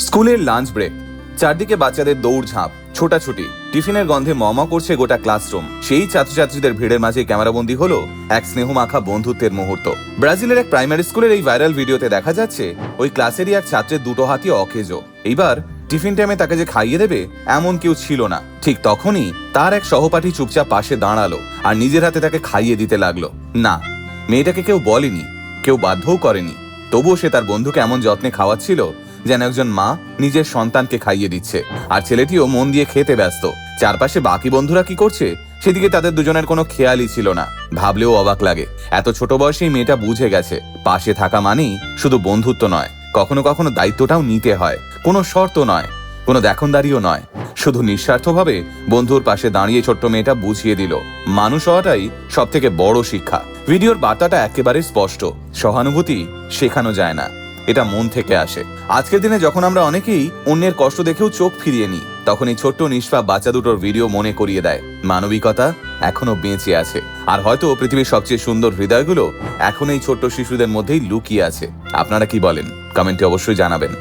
স্কুলের lunch break, চারদিকে বাচ্চাদের দৌড়ঝাঁপ, ছোটাছুটি, টিফিনের গন্ধে মমা করছে গোটা ক্লাসরুম। সেই ছাত্রছাত্রীদের ভিড়ের মাঝে ক্যামেরাবন্দি হলো এক স্নেহমাখা বন্ধুত্বের মুহূর্ত। ব্রাজিলের এক প্রাইমারি স্কুলের এই ভাইরাল ভিডিওতে দেখা যাচ্ছে ওই ক্লাসেরই এক ছাত্রের দুটো হাতই অকেজো। এইবার টিফিন টাইমে তাকে যে খাইয়ে দেবে এমন কেউ ছিল না। ঠিক তখনই তার এক সহপাঠী চুপচাপ পাশে দাঁড়ালো আর নিজের হাতে তাকে খাইয়ে দিতে লাগলো। না, মেয়েটাকে কেউ বলেনি, কেউ বাধ্যও করেনি, তবুও সে তার বন্ধুকে এমন যত্নে খাওয়াচ্ছিল যেন একজন মা নিজের সন্তানকে খাইয়ে দিচ্ছে। আর ছেলেটিও মন দিয়ে খেতে ব্যস্ত। চারপাশে বাকি বন্ধুরা কি করছে সেদিকে তাদের দুজনের কোনো খেয়ালই ছিল না। ভাবলেও অবাক লাগে, এত ছোট বয়সেই মেয়েটা বুঝে গেছে পাশে থাকা মানেই শুধু বন্ধুত্ব নয়, কখনো কখনো দায়িত্বটাও নিতে হয়। কোনো শর্ত নয়, কোনো দেখনদারিও নয়, শুধু নিঃস্বার্থভাবে বন্ধুর পাশে দাঁড়িয়ে ছোট্ট মেয়েটা বুঝিয়ে দিল মানুষ হওয়াটাই সব থেকে বড় শিক্ষা। ভিডিওর বার্তাটা একেবারে স্পষ্ট, সহানুভূতি শেখানো যায় না, এটা মন থেকে আসে। আজকের দিনে যখন আমরা অনেকেই অন্যের কষ্ট দেখেও চোখ ফিরিয়ে নিই, তখন এই ছোট্ট নিষ্পাপ বাচ্চা দুটোর ভিডিও মনে করিয়ে দেয় মানবিকতা এখনো বেঁচে আছে। আর হয়তো পৃথিবীর সবচেয়ে সুন্দর হৃদয়গুলো এখন এই ছোট্ট শিশুদের মধ্যেই লুকিয়ে আছে। আপনারা কি বলেন? কমেন্টে অবশ্যই জানাবেন।